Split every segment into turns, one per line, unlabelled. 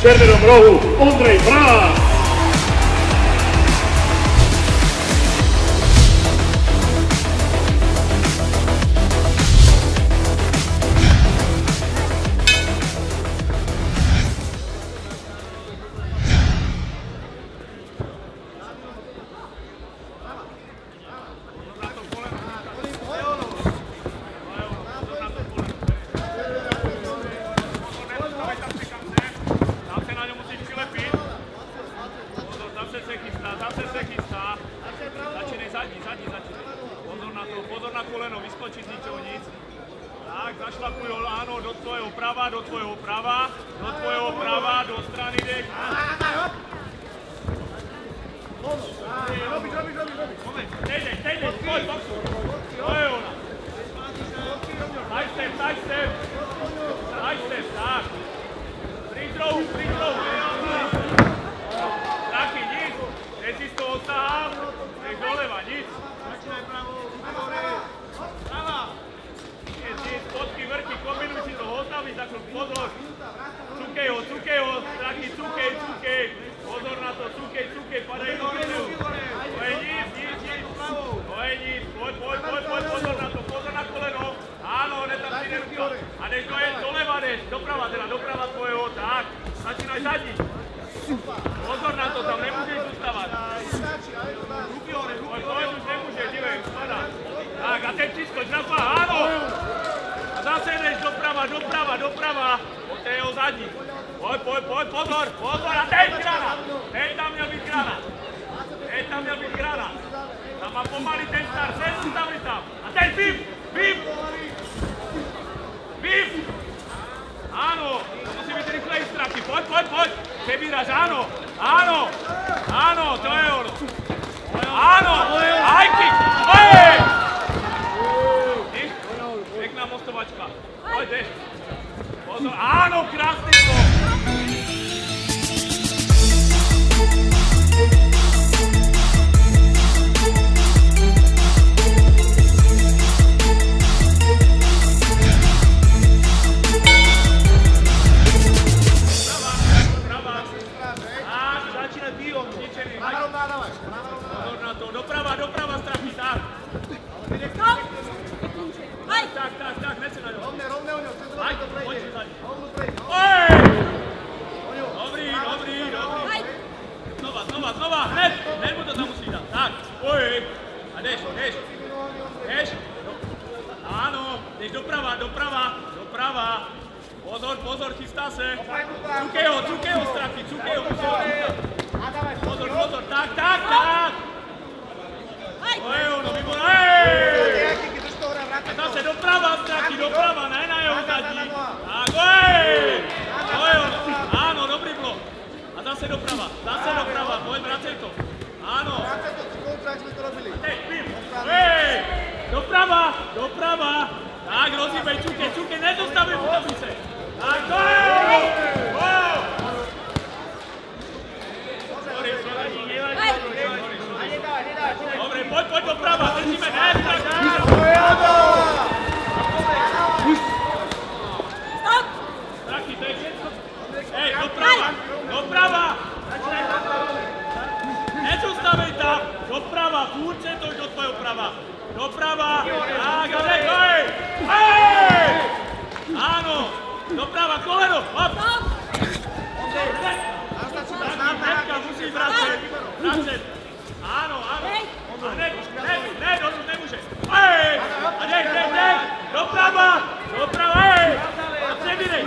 V červenom rohu Ondrej Mráz.
Pozor na koleno, vyskočiť z ničoho nic. Tak, zašlapuj ho, áno, do tvojho prava, do tvojho prava, do strany dech. Robiš. Moment, tejdej, poď, boxu. To je ona. Side step, tak. Pri drohu. Taký, nic. Keď si z toho sahám, nech doleva, nic. Začínaj pravou. Prava! Spodky, vrchy, kombinuj si to, hostaviť za chvíľu, pozor! Cukej ho, Strachy, cukej! Pozor na to, cukej, padaj do videu! To je nic! Poď, pozor na to, pozor na koleno! Áno, tam si nerúbka! A než doleva, doprava tvojho, tak! Začínaj zadní! Pozor na to, tam nemôžeš zústavať! Ruky hore, už nemôžeš, divej, spadá! Tak, a teď přiskoč na pás, áno! A zase jdeš doprava! Poďte jeho zadní. Poď, pozor! A teď granát! Teď tam měl být granát! Tam má pomalý ten start, nezustavili tam! A teď Vip! Áno! To musí být rychlej Strachy, poď! Přebíraš, áno! To je ono! Áno! High kick! Pekná mostovačka. Poď, jdeš. Pozor, áno, krásný skok. Prava. Tak, začínaj bílom, zničený. Pozor na to, doprava, Strachy, tak. Tak, nechce na ňo. Rovne o ňo, poď si za ním. Dobrý. Znova, hned mu to tam musí dať. Tak, a jdeš. Áno, jdeš doprava. Pozor, chystá se. Cukej ho, Strachy, musí ho chytať. Pozor, tak. To je ono, výborné. A zase doprava, Strachy, ne na jeho zadní. Tak, to je ono. Áno, dobrý blok. A zase doprava, poď, vracej to. Áno. A teď, pím. Doprava. Tak, rozhýbej, cukej, nezostavil mu tablice. Tak, to je ono. Sorry, dobre, poď doprava, držíme, Strachy, to je všetko. Doprava. Nezostavej tam, doprava, furt to už do tvojho prava. Doprava, tak, a dej, áno, doprava, koleno, hop. Tak, musíš vracet. Áno. A ne, dosud nemôže. A dej. Doprava. A přebírej.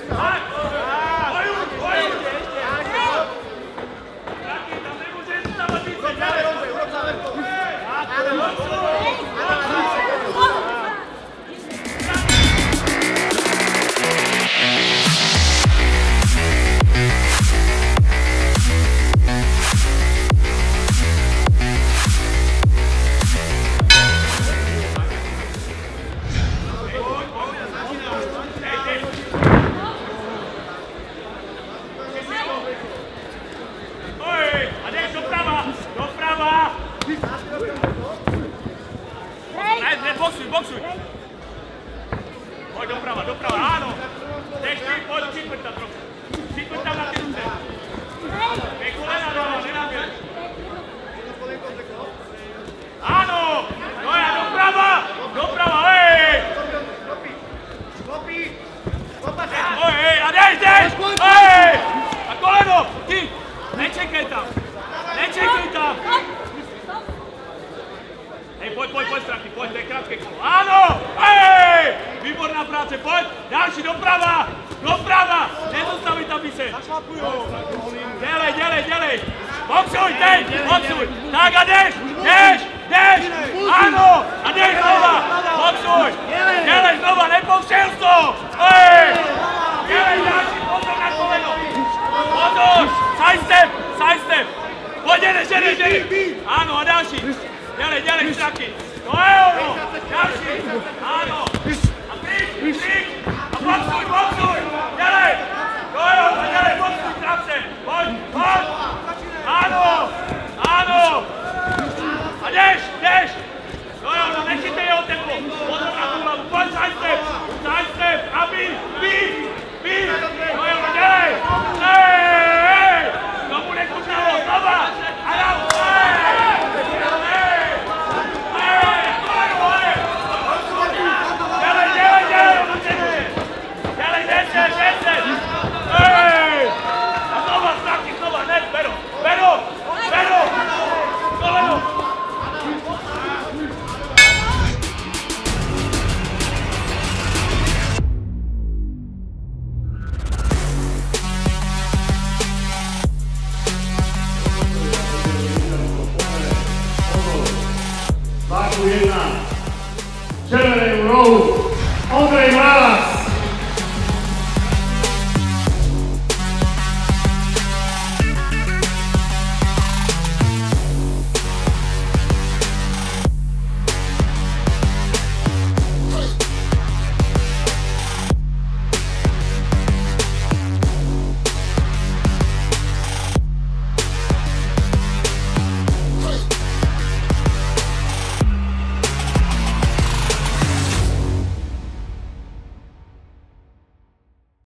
Tak. Pojuď. Strachy, tam nemôže zůstávat více. Tak. Poď doprava, áno. Nech ty, poď, přitvrt trochu. Přitvrt tam na ty ruce. Nech kolena dáva, nenabiereš. Áno, no ja doprava, hej. Hej, a dej, hej. A koleno, ty, nečekaj tam. Hej, poď, Strachy, poď, to je krátke kolo. Áno, hej, výborná práce, poď, ďalší doprava, nezostaví tam by se. Ďalej, boxuj, tak a jdeš, áno, a jdeš znova, boxuj, ďalej znova, nepouštěl to, hej, ďalej, ďalší, pozor na koleno, pozor, side step, pojď, jdeš, áno, a další. Ďalej, Strachy. To je ono! Ďalší! Áno!